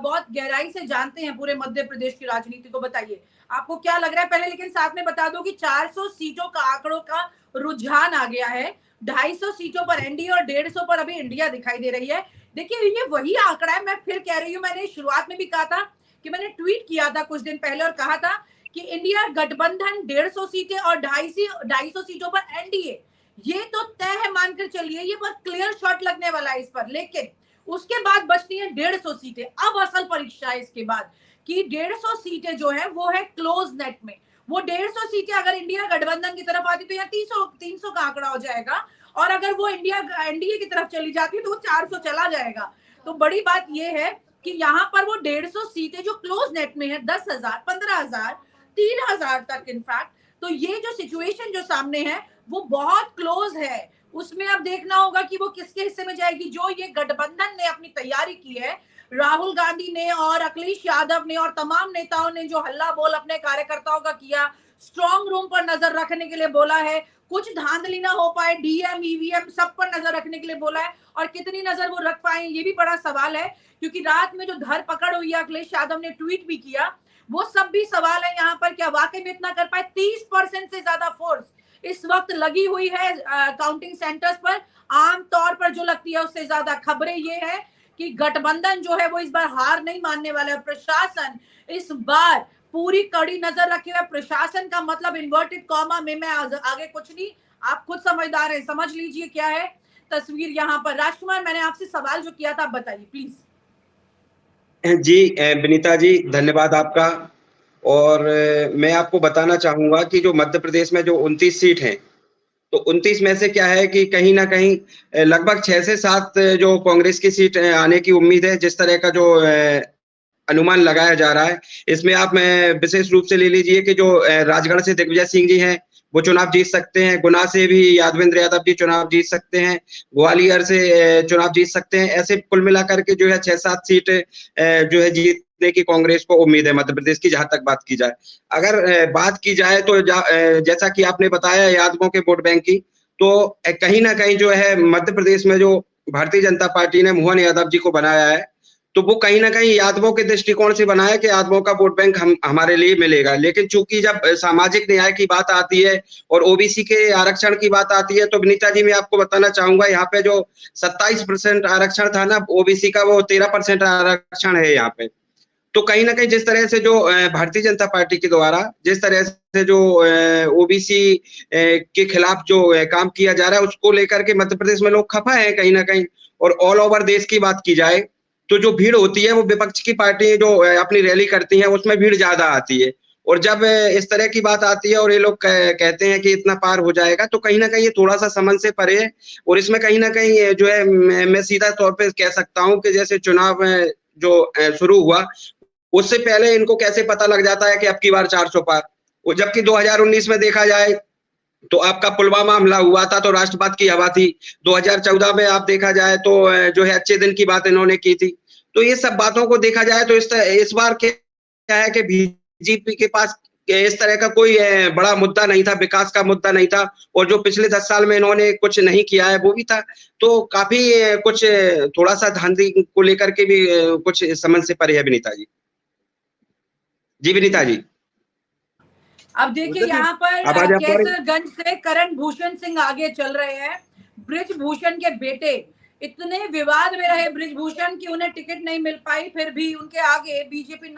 बहुत गहराई से जानते हैं पूरे मध्य प्रदेश की राजनीति को, बताइए आपको क्या लग रहा है पहले। लेकिन साथ में बता दो कि 400 सीटों का आंकड़ों का रुझान आ गया है, 250 सीटों पर एनडीए और 150 पर अभी इंडिया दिखाई दे रही है। देखिए ये वही आंकड़ा है, मैं फिर कह रही हूँ, मैंने शुरुआत में भी कहा था कि मैंने ट्वीट किया था कुछ दिन पहले और कहा था कि इंडिया गठबंधन 150 सीटें और 250 सीटों पर एनडीए, ये तो तय है, मानकर चलिए ये बहुत क्लियर शॉट लगने वाला है इस पर। लेकिन उसके बाद बचती है 150 सीटें। अब असल परीक्षा है इसके बाद कि 150 सीटें जो है वो है क्लोज नेट में। वो 150 सीटें अगर इंडिया गठबंधन की तरफ आती तो यहाँ 300 का आंकड़ा हो जाएगा, और अगर वो इंडिया एनडीए की तरफ चली जाती तो वो 400 चला जाएगा। तो बड़ी बात ये है कि यहाँ पर वो 150 सीटें जो क्लोज नेट में है, 10,000, 15,000, 3,000 तक इनफैक्ट, तो ये जो सिचुएशन जो सामने है वो बहुत क्लोज है। उसमें अब देखना होगा कि वो किसके हिस्से में जाएगी। जो ये गठबंधन ने अपनी तैयारी की है, राहुल गांधी ने और अखिलेश यादव ने और तमाम नेताओं ने जो हल्ला बोल अपने कार्यकर्ताओं का किया, स्ट्रॉन्ग रूम पर नजर रखने के लिए बोला है, कुछ धांधली ना हो पाए, डीएम ईवीएम सब पर नजर रखने के लिए बोला है, और कितनी नजर वो रख पाए ये भी बड़ा सवाल है। क्योंकि रात में जो धरपकड़ हुई है, अखिलेश यादव ने ट्वीट भी किया, वो सब भी सवाल है यहाँ पर, क्या वाकई में इतना कर पाए। 30% से ज्यादा फोर्स इस वक्त लगी हुई है काउंटिंग सेंटर्स पर, आमतौर पर जो लगती है उससे ज्यादा। खबरें ये है कि गठबंधन जो है वो इस बार हार नहीं मानने वाला है। प्रशासन इस बार पूरी कड़ी नजर रखे हुए। प्रशासन का मतलब इन्वर्टेड कॉमा में, मैं आगे कुछ नहीं, आप खुद समझदार हैं, समझ लीजिए क्या है तस्वीर यहाँ पर। राजकुमार, मैंने आपसे सवाल जो किया था आप बताइए प्लीज। जी विनीता जी, धन्यवाद आपका। और मैं आपको बताना चाहूंगा कि जो मध्य प्रदेश में जो 29 सीट हैं, तो 29 में से क्या है कि कहीं ना कहीं लगभग 6 से 7 जो कांग्रेस की सीट आने की उम्मीद है। जिस तरह का जो अनुमान लगाया जा रहा है, इसमें आप विशेष रूप से ले लीजिए कि जो राजगढ़ से दिग्विजय सिंह जी हैं वो चुनाव जीत सकते हैं, गुना से भी यादवेंद्र यादव जी चुनाव जीत सकते हैं, ग्वालियर से चुनाव जीत सकते हैं। ऐसे कुल मिलाकर के जो है 6-7 सीट जो है जीतने की कांग्रेस को उम्मीद है मध्य प्रदेश की, जहां तक बात की जाए। अगर बात की जाए तो जैसा कि आपने बताया यादवों के वोट बैंक की, तो कहीं ना कहीं जो है मध्य प्रदेश में जो भारतीय जनता पार्टी ने मोहन यादव जी को बनाया है, तो वो कहीं ना कहीं यादवों के दृष्टिकोण से बनाया कि यादवों का वोट बैंक हमारे लिए मिलेगा। लेकिन चूंकि जब सामाजिक न्याय की बात आती है और ओबीसी के आरक्षण की बात आती है, तो विनीता जी मैं आपको बताना चाहूंगा यहाँ पे जो 27% आरक्षण था ना ओबीसी का, वो 13% आरक्षण है यहाँ पे। तो कहीं ना कहीं जिस तरह से जो भारतीय जनता पार्टी के द्वारा जिस तरह से जो ओबीसी के खिलाफ जो काम किया जा रहा है, उसको लेकर के मध्य प्रदेश में लोग खफा है कहीं ना कहीं। और ऑल ओवर देश की बात की जाए तो जो भीड़ होती है वो विपक्ष की पार्टी जो अपनी रैली करती है उसमें भीड़ ज्यादा आती है। और जब इस तरह की बात आती है और ये लोग कहते हैं कि इतना पार हो जाएगा, तो कहीं ना कहीं ये थोड़ा सा समझ से परे है। और इसमें कहीं ना कहीं जो है मैं सीधा तौर पे कह सकता हूँ कि जैसे चुनाव जो शुरू हुआ उससे पहले इनको कैसे पता लग जाता है कि अब की बार 400 पार। वो जबकि 2019 में देखा जाए तो आपका पुलवामा हमला हुआ था तो राष्ट्रवाद की हवा थी। 2014 में आप देखा जाए तो जो है अच्छे दिन की बात इन्होंने की थी। तो ये सब बातों को देखा जाए तो इस बार क्या है कि बीजेपी के पास इस तरह का कोई बड़ा मुद्दा नहीं था, विकास का मुद्दा नहीं था। और जो पिछले 10 साल में इन्होंने कुछ नहीं किया है वो भी था। तो काफी कुछ थोड़ा सा धांधली को लेकर के भी कुछ समझ से परे है विनीता जी। जी विनीता जी। अब देखिए यहाँ पर आवाज आ पा रही? केसरगंज से करण भूषण सिंह आगे चल रहे हैं, ब्रिजभूषण के बेटे। इतने विवाद में रहे ब्रिजभूषण की उन्हें टिकट नहीं मिल पाई, फिर भी उनके आगे बीजेपी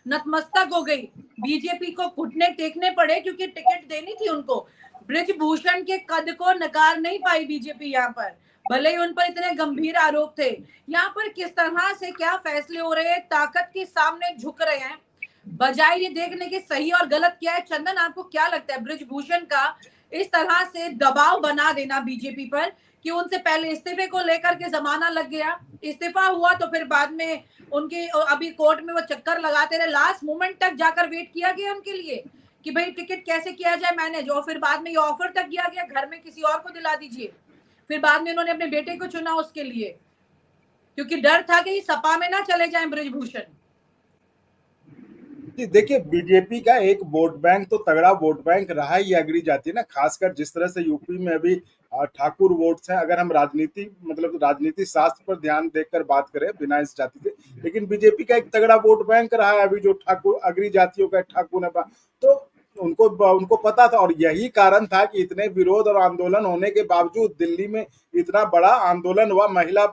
नतमस्तक हो गई। बीजेपी को घुटने टेकने पड़े क्योंकि टिकट देनी थी उनको। ब्रिजभूषण के कद को नकार नहीं पाई बीजेपी यहाँ पर, भले ही उन पर इतने गंभीर आरोप थे। यहाँ पर किस तरह से क्या फैसले हो रहे हैं, ताकत के सामने झुक रहे हैं बजाय ये देखने के सही और गलत क्या है। चंदन, आपको क्या लगता है ब्रिजभूषण का इस तरह से दबाव बना देना बीजेपी पर कि उनसे पहले इस्तीफे को लेकर के जमाना लग गया, इस्तीफा हुआ तो फिर बाद में उनके अभी कोर्ट में वो चक्कर लगाते रहे, लास्ट मोमेंट तक जाकर वेट किया गया उनके लिए कि भाई टिकट कैसे किया जाए मैनेज, और फिर बाद में ये ऑफर तक किया गया घर में किसी और को दिला दीजिए। फिर बाद में उन्होंने अपने बेटे को चुना उसके लिए, क्योंकि डर था कि सपा में ना चले जाए ब्रिजभूषण। जी देखिए, बीजेपी का एक वोट बैंक तो तगड़ा वोट बैंक रहा ही अगड़ी जाती है ना, खासकर जिस तरह से यूपी में अभी ठाकुर वोट्स हैं। अगर हम राजनीति मतलब राजनीति शास्त्र पर ध्यान देकर बात करें बिना इस जाति से, लेकिन बीजेपी का एक तगड़ा वोट बैंक रहा है अभी, जो ठाकुर अगड़ी जातियों का ठाकुर है, तो उनको उनको पता था। और यही कारण था कि इतने विरोध और आंदोलन होने के बावजूद दिल्ली में इतना बड़ा आंदोलन हुआ महिला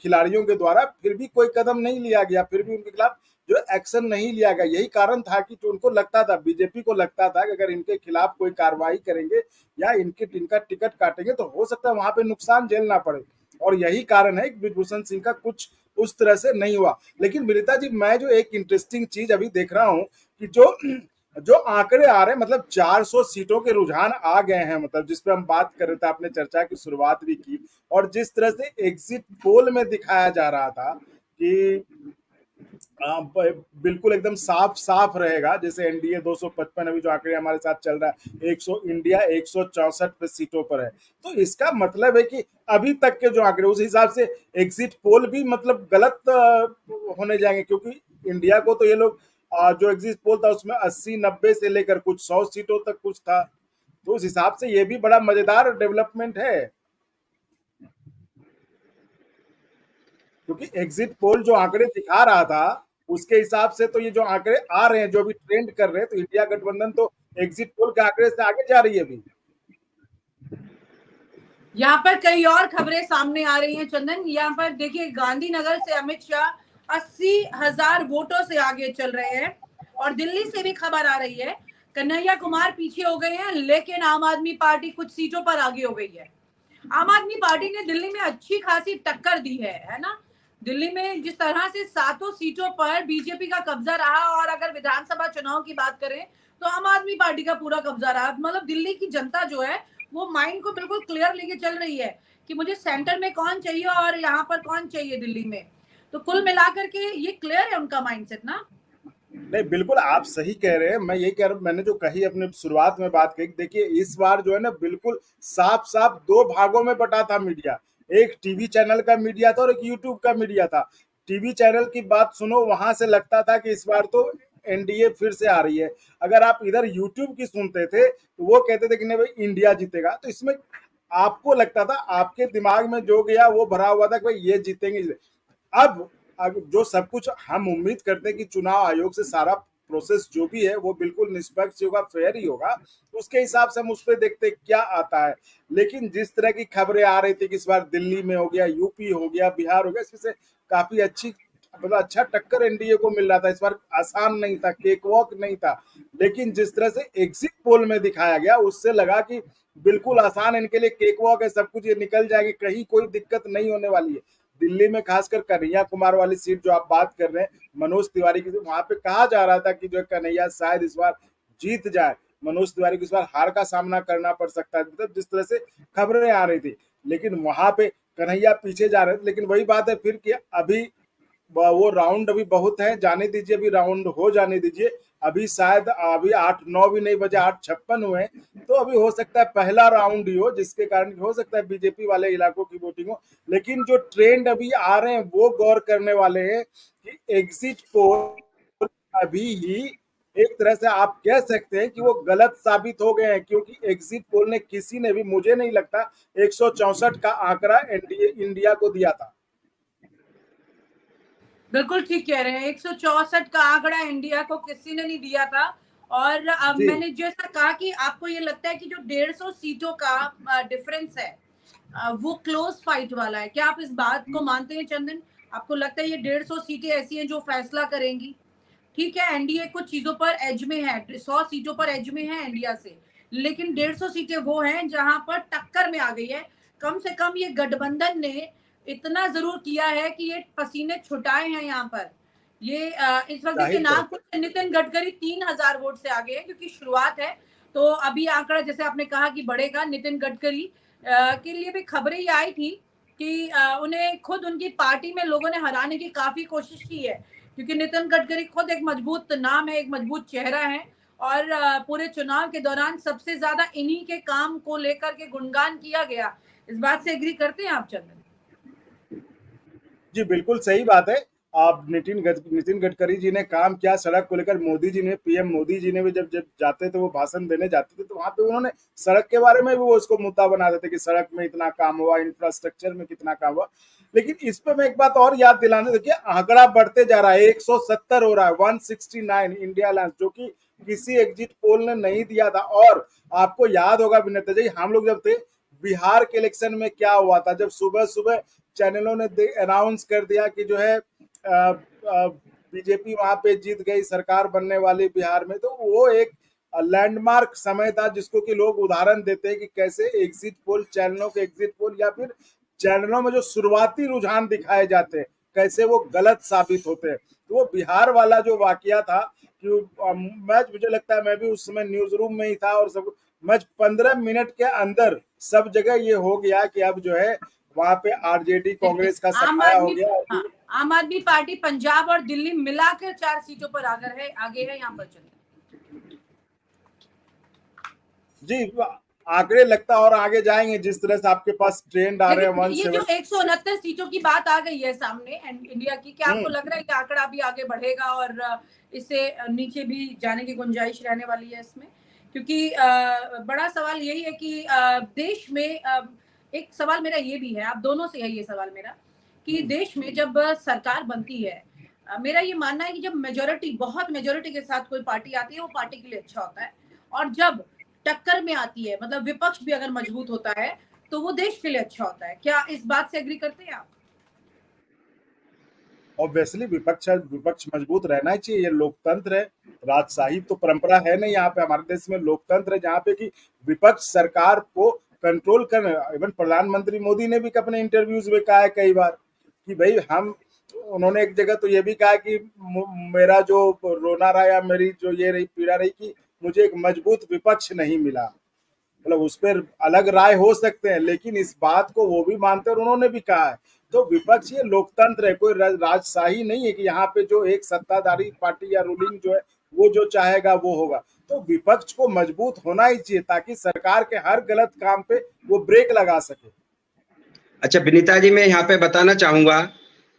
खिलाड़ियों के द्वारा, फिर भी कोई कदम नहीं लिया गया, फिर भी उनके खिलाफ जो एक्शन नहीं लिया गया। यही कारण था कि जो उनको लगता था, बीजेपी को लगता था कि अगर इनके खिलाफ कोई कार्रवाई करेंगे या इनका टिकट काटेंगे तो हो सकता है वहां पे नुकसान झेलना पड़े। और यही कारण है कि ब्रिजभूषण सिंह का कुछ उस तरह से नहीं हुआ। लेकिन विनीता जी, मैं जो एक इंटरेस्टिंग चीज अभी देख रहा हूँ कि जो जो आंकड़े आ रहे हैं, मतलब 400 सीटों के रुझान आ गए हैं, मतलब जिस पे हम बात कर रहे थे, आपने चर्चा की शुरुआत भी की, और जिस तरह से एग्जिट पोल में दिखाया जा रहा था कि बिल्कुल एकदम साफ साफ रहेगा, जैसे एनडीए 255, अभी जो आंकड़े हमारे साथ चल रहा है 100, इंडिया 164 पे सीटों पर है। तो इसका मतलब है कि अभी तक के जो आंकड़े, उस हिसाब से एग्जिट पोल भी मतलब गलत होने जाएंगे, क्योंकि इंडिया को तो ये लोग जो एग्जिट पोल था उसमें 80-90 से लेकर कुछ 100 सीटों तक कुछ था। तो उस हिसाब से ये भी बड़ा मजेदार डेवलपमेंट है, क्योंकि एग्जिट पोल जो आंकड़े दिखा रहा था उसके हिसाब से तो ये जो आंकड़े आ रहे हैं, जो भी ट्रेंड कर रहे हैं, तो इंडिया गठबंधन तो एग्जिट पोल के आंकड़े से आगे जा रही है अभी। यहाँ पर कई और खबरें सामने आ रही हैं चंदन। यहाँ पर देखिए, गांधीनगर से अमित शाह 80,000 वोटों से आगे चल रहे हैं। और दिल्ली से भी खबर आ रही है, कन्हैया कुमार पीछे हो गए हैं, लेकिन आम आदमी पार्टी कुछ सीटों पर आगे हो गई है। आम आदमी पार्टी ने दिल्ली में अच्छी खासी टक्कर दी है ना। दिल्ली में जिस तरह से 7 सीटों पर बीजेपी का कब्जा रहा, और अगर विधानसभा चुनाव की बात करें तो आम आदमी पार्टी का पूरा कब्जा रहा। मतलब दिल्ली की जनता जो है वो माइंड को बिल्कुल क्लियर लेके चल रही है कि मुझे सेंटर में कौन चाहिए और यहाँ पर कौन चाहिए दिल्ली में। तो कुल मिलाकर के ये क्लियर है उनका माइंडसेट ना। नहीं, बिल्कुल आप सही कह रहे हैं। मैं यही कह रहा हूँ, मैंने जो कही अपने शुरुआत में बात कही, देखिए इस बार जो है ना बिल्कुल साफ साफ दो भागों में बटा था मीडिया। एक टीवी चैनल का मीडिया था और एक यूट्यूब का मीडिया था। टीवी चैनल की बात सुनो, वहां से लगता था कि इस बार तो एनडीए फिर से आ रही है। अगर आप इधर यूट्यूब की सुनते थे तो वो कहते थे कि नहीं भाई इंडिया जीतेगा। तो इसमें आपको लगता था, आपके दिमाग में जो गया वो भरा हुआ था कि भाई ये जीतेंगे। अब जो सब कुछ हम उम्मीद करते हैं कि चुनाव आयोग से सारा प्रोसेस जो भी है वो बिल्कुल निष्पक्ष होगा, फेयर ही होगा, उसके हिसाब से हम उस पर देखते क्या आता है। लेकिन जिस तरह की खबरें आ रही थी कि इस बार दिल्ली में हो गया, यूपी हो गया, बिहार हो गया, इसमें से काफी अच्छी मतलब अच्छा टक्कर एनडीए को मिल रहा था। इस बार आसान नहीं था, केक वॉक नहीं था। लेकिन जिस तरह से एग्जिट पोल में दिखाया गया उससे लगा कि बिल्कुल आसान इनके लिए केक वॉक है, सब कुछ ये निकल जाएंगे, कहीं कोई दिक्कत नहीं होने वाली है। दिल्ली में खासकर कन्हैया कुमार वाली सीट जो आप बात कर रहे हैं, मनोज तिवारी की, वहां पे कहा जा रहा था कि जो कन्हैया शायद इस बार जीत जाए, मनोज तिवारी को इस बार हार का सामना करना पड़ सकता है, मतलब जिस तरह से खबरें आ रही थी। लेकिन वहां पे कन्हैया पीछे जा रहे थे। लेकिन वही बात है फिर कि अभी वो राउंड अभी बहुत है, जाने दीजिए, अभी राउंड हो जाने दीजिए। अभी शायद अभी 8-9 भी नहीं बजे, 8:56 हुए, तो अभी हो सकता है पहला राउंड ही हो, जिसके कारण हो सकता है बीजेपी वाले इलाकों की वोटिंग हो। लेकिन जो ट्रेंड अभी आ रहे हैं वो गौर करने वाले हैं कि एग्जिट पोल अभी ही एक तरह से आप कह सकते हैं कि वो गलत साबित हो गए हैं, क्योंकि एग्जिट पोल ने किसी ने भी, मुझे नहीं लगता, 164 का आंकड़ा इंडिया को दिया था। बिल्कुल ठीक कह रहे हैं, 164 का आंकड़ा इंडिया को किसी ने नहीं दिया था। और अब जी मैंने जैसा कहा कि आपको ये लगता है कि जो 150 सीटों का डिफरेंस है वो क्लोज फाइट वाला है, क्या आप इस बात को मानते हैं चंदन? आपको लगता है ये 150 सीटें ऐसी हैं जो फैसला करेंगी? ठीक है, एनडीए कुछ चीजों पर एज में है, 100 सीटों पर एज में है इंडिया से, लेकिन 150 सीटें वो हैं जहां पर टक्कर में आ गई है। कम से कम ये गठबंधन ने इतना जरूर किया है कि ये पसीने छुटाए हैं यहाँ पर। ये इस वक्त देखिए, जाहिर ना तौर कुछ नितिन गडकरी 3,000 वोट से आगे है, क्योंकि शुरुआत है। तो अभी आंकड़ा जैसे आपने कहा कि बढ़ेगा। नितिन गडकरी के लिए भी खबरें ये आई थी कि उन्हें खुद उनकी पार्टी में लोगों ने हराने की काफी कोशिश की है, क्योंकि नितिन गडकरी खुद एक मजबूत नाम है, एक मजबूत चेहरा है। और पूरे चुनाव के दौरान सबसे ज्यादा इन्हीं के काम को लेकर के गुणगान किया गया। इस बात से एग्री करते हैं आप चंदन? जी बिल्कुल सही बात है। अब नितिन गडकरी जी ने काम किया सड़क को लेकर। मोदी जी ने, पीएम मोदी जी ने भी जब जब जाते थे, वो भाषण देने जाते थे, तो वहां पे उन्होंने सड़क के बारे में भी वो उसको मुद्दा बना देते कि सड़क में इतना काम हुआ, इंफ्रास्ट्रक्चर में कितना काम हुआ। लेकिन इस पे मैं एक बात और याद दिलाने, देखिए आंकड़ा बढ़ते जा रहा है, 170 हो रहा है, 169 इंडिया अलायंस, जो कि किसी एग्जिट पोल ने नहीं दिया था। और आपको याद होगा विनेता जी, हम लोग जब थे बिहार के इलेक्शन में, क्या हुआ था, जब सुबह सुबह चैनलों ने अनाउंस कर दिया कि जो है बीजेपी वहां पे जीत गई, सरकार बनने वाली बिहार में, तो वो एक लैंडमार्क समय था जिसको कि लोग उदाहरण देते हैं कि कैसे एग्जिट पोल, चैनलों के एग्जिट पोल या फिर चैनलों में जो शुरुआती रुझान दिखाए जाते हैं कैसे वो गलत साबित होते हैं। तो वो बिहार वाला जो वाकया था कि मैच, मुझे लगता है मैं भी उस समय न्यूज रूम में ही था, और सब मैच 15 मिनट के अंदर सब जगह ये हो गया कि अब जो है वहां पे आरजेडी कांग्रेस का सफाया हो गया। हाँ, आम आदमी पार्टी पंजाब और दिल्ली मिलाकर 4 सीटों पर आगे है। यहाँ पर चलिए जी, आंकड़े लगता और आगे जाएंगे जिस तरह से आपके पास ट्रेंड आ रहे हैं। ये जो 169 सीटों की बात आ गई है सामने इंडिया की, क्या आपको लग रहा है कि आंकड़ा भी आगे बढ़ेगा और इससे नीचे भी जाने की गुंजाइश रहने वाली है इसमें? क्योंकि बड़ा सवाल यही है कि देश में एक सवाल मेरा ये भी है, आप दोनों से है ये सवाल मेरा, कि देश में जब सरकार बनती है, मेरा ये मानना है कि जब बहुत मेजोरिटी के साथ कोई पार्टी आती है, वो पार्टी के लिए अच्छा होता है। और जब टक्कर में आती है, मतलब विपक्ष भी अगर मजबूत होता है, तो वो देश के लिए अच्छा होता है। क्या इस बात से एग्री करते हैं आप? ऑब्वियसली विपक्ष मजबूत रहना ही चाहिए, ये लोकतंत्र है। राजशाही तो परंपरा है नहीं यहाँ पे, हमारे देश में लोकतंत्र है जहाँ पे कि विपक्ष सरकार को कंट्रोल कर। इवन प्रधानमंत्री मोदी ने भी अपने इंटरव्यूज में कहा है कई बार कि भाई उन्होंने एक जगह तो ये भी कहा कि मेरा जो रोना रहा या मेरी जो ये रही पीड़ा रही कि मुझे एक मजबूत विपक्ष नहीं मिला। मतलब उस पर अलग राय हो सकते हैं, लेकिन इस बात को वो भी मानते हैं और उन्होंने भी कहा है। तो विपक्ष ये लोकतंत्र है, कोई राजशाही नहीं है कि यहाँ पे जो एक सत्ताधारी पार्टी या रूलिंग जो है वो जो चाहेगा वो होगा। तो विपक्ष को मजबूत होना ही चाहिए ताकि सरकार के हर गलत काम पे वो ब्रेक लगा सके। अच्छा विनीता जी, मैं यहाँ पे बताना चाहूंगा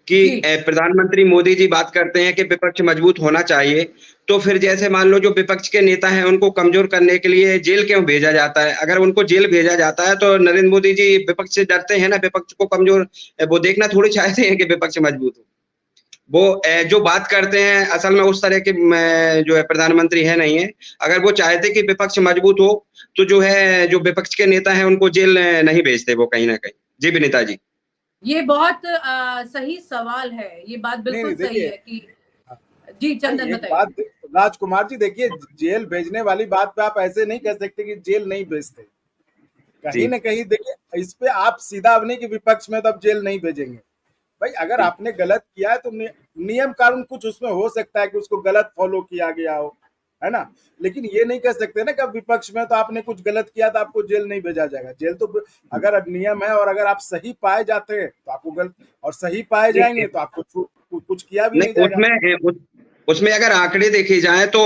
कि प्रधानमंत्री मोदी जी बात करते हैं कि विपक्ष मजबूत होना चाहिए, तो फिर जैसे मान लो जो विपक्ष के नेता हैं उनको कमजोर करने के लिए जेल क्यों भेजा जाता है? अगर उनको जेल भेजा जाता है तो नरेंद्र मोदी जी विपक्ष से डरते हैं ना, विपक्ष को कमजोर वो देखना थोड़ी चाहते हैं कि विपक्ष मजबूत हो। वो जो बात करते हैं असल में उस तरह के जो है प्रधानमंत्री है नहीं है। अगर वो चाहते कि विपक्ष मजबूत हो तो जो है जो विपक्ष के नेता हैं उनको जेल नहीं भेजते वो कहीं ना कहीं। जी विनीता जी, ये बहुत सही सवाल है, ये बात बिल्कुल सही है कि जी चंदन बताइए। राजकुमार जी देखिए, जेल भेजने वाली बात पे आप ऐसे नहीं कह सकते कि जेल नहीं भेजते। कहीं ना कहीं देखिए इस पे आप सीधा अब नहीं कि विपक्ष में तो अब जेल नहीं भेजेंगे। भाई अगर आपने गलत किया है तो नियम कानून कुछ उसमें हो सकता है कि उसको गलत फॉलो किया गया हो, है ना। लेकिन ये नहीं कह सकते ना कि विपक्ष में तो आपने कुछ गलत किया तो आपको जेल नहीं भेजा जाएगा। जेल तो अगर नियम है और अगर आप सही पाए जाते हैं तो आपको गलत, और सही पाए जाएंगे तो आपको कुछ किया भी नहीं जाएगा। उसमें अगर आंकड़े देखे जाएं तो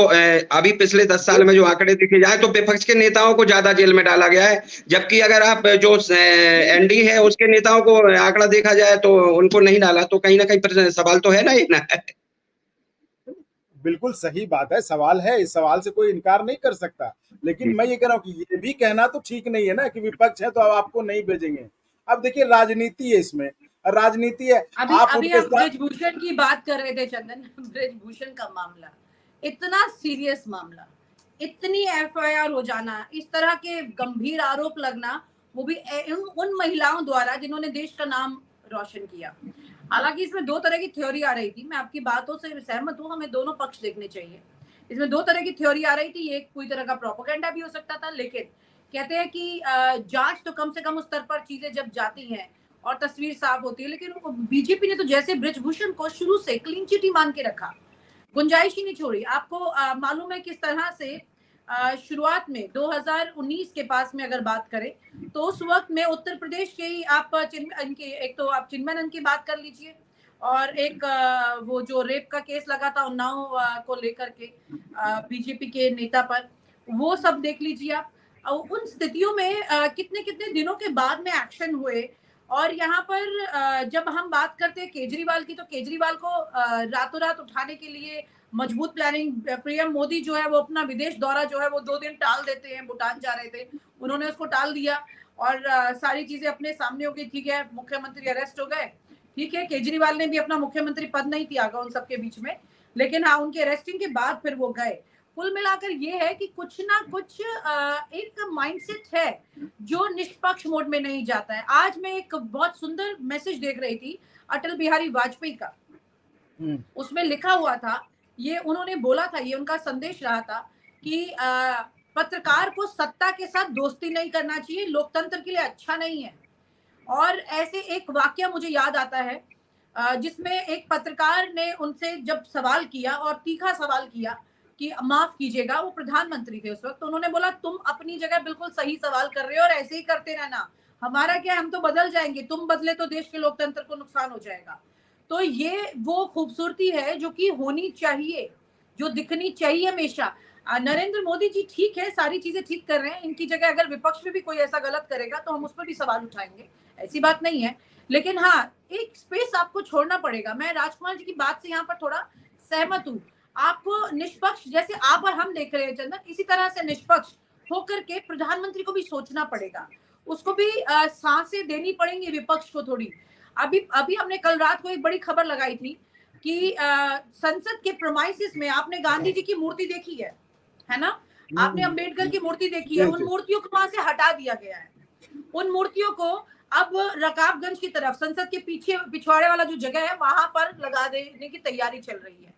अभी पिछले 10 साल में जो आंकड़े देखे जाएं तो विपक्ष के नेताओं को ज्यादा जेल में डाला गया है, जबकि अगर आप जो एनडी है उसके नेताओं को आंकड़ा देखा जाए तो उनको नहीं डाला। तो कहीं ना कहीं सवाल तो है ना, ये ना। बिल्कुल सही बात है, सवाल है, इस सवाल से कोई इनकार नहीं कर सकता। लेकिन मैं ये कह रहा हूँ कि ये भी कहना तो ठीक नहीं है ना कि विपक्ष है तो अब आपको नहीं भेजेंगे। अब देखिए राजनीति है, इसमें राजनीति है। अभी आप ब्रिजभूषण की बात कर रहे थे चंदन, ब्रिजभूषण का मामला, इतना सीरियस मामला, इतनी एफआईआर हो जाना, इस तरह के गंभीर आरोप लगना, वो भी उन महिलाओं द्वारा जिन्होंने देश का नाम रोशन किया। हालांकि इसमें दो तरह की थ्योरी आ रही थी, मैं आपकी बातों से सहमत हूँ, हमें दोनों पक्ष देखने चाहिए। इसमें दो तरह की थ्योरी आ रही थी, एक कोई तरह का प्रोपेगेंडा भी हो सकता था, लेकिन कहते हैं कि जांच तो कम से कम उस स्तर पर चीजें जब जाती हैं और तस्वीर साफ होती है। लेकिन बीजेपी ने तो जैसे ब्रिजभूषण को शुरू से क्लीन चिट ही मान के रखा, गुंजाइश ही नहीं छोड़ी। आपको मालूम है किस तरह से शुरुआत में 2019 के पास में अगर बात करें तो उस वक्त में उत्तर प्रदेश के ही आप एक तो आप चिन्मयानंद की बात कर लीजिए, और एक वो जो रेप का केस लगा था उन्नाव को लेकर के बीजेपी के नेता पर, वो सब देख लीजिए आप। उन स्थितियों में कितने कितने दिनों के बाद में एक्शन हुए और यहाँ पर जब हम बात करते हैं केजरीवाल की, तो केजरीवाल को रातों रात उठाने के लिए मजबूत प्लानिंग, पीएम मोदी जो है वो अपना विदेश दौरा जो है वो 2 दिन टाल देते हैं, भूटान जा रहे थे, उन्होंने उसको टाल दिया और सारी चीजें अपने सामने हो गई। ठीक है, मुख्यमंत्री अरेस्ट हो गए, ठीक है, केजरीवाल ने भी अपना मुख्यमंत्री पद नहीं त्यागा उन सबके बीच में, लेकिन हाँ, उनके अरेस्टिंग के बाद फिर वो गए। कुल मिलाकर ये है कि कुछ ना कुछ एक माइंडसेट है जो निष्पक्ष मोड में नहीं जाता है। आज मैं एक बहुत सुंदर मैसेज देख रही थी अटल बिहारी वाजपेयी का, उसमें लिखा हुआ था, ये उन्होंने बोला था, ये उनका संदेश रहा था कि पत्रकार को सत्ता के साथ दोस्ती नहीं करना चाहिए, लोकतंत्र के लिए अच्छा नहीं है। और ऐसे एक वाक्य मुझे याद आता है जिसमें एक पत्रकार ने उनसे जब सवाल किया और तीखा सवाल किया कि माफ कीजिएगा, वो प्रधानमंत्री थे उस वक्त, तो उन्होंने बोला तुम अपनी जगह बिल्कुल सही सवाल कर रहे हो और ऐसे ही करते रहना, हमारा क्या, हम तो बदल जाएंगे, तुम बदले तो देश के लोकतंत्र को नुकसान हो जाएगा। तो ये वो खूबसूरती है जो कि होनी चाहिए, जो दिखनी चाहिए हमेशा। नरेंद्र मोदी जी ठीक है, सारी चीजें ठीक कर रहे हैं, इनकी जगह अगर विपक्ष में भी कोई ऐसा गलत करेगा तो हम उस पर भी सवाल उठाएंगे, ऐसी बात नहीं है, लेकिन हाँ, एक स्पेस आपको छोड़ना पड़ेगा। मैं राजकुमार जी की बात से यहाँ पर थोड़ा सहमत हूँ। आपको निष्पक्ष, जैसे आप और हम देख रहे हैं चंदन, इसी तरह से निष्पक्ष होकर के प्रधानमंत्री को भी सोचना पड़ेगा, उसको भी सांसें देनी पड़ेंगी विपक्ष को थोड़ी। अभी अभी हमने कल रात को एक बड़ी खबर लगाई थी कि संसद के प्रोमाइसिस में आपने गांधी जी की मूर्ति देखी है ना, आपने अंबेडकर की मूर्ति देखी है, उन मूर्तियों को वहां से हटा दिया गया है। उन मूर्तियों को अब रकाबगंज की तरफ, संसद के पीछे पिछवाड़े वाला जो जगह है, वहां पर लगा देने की तैयारी चल रही है।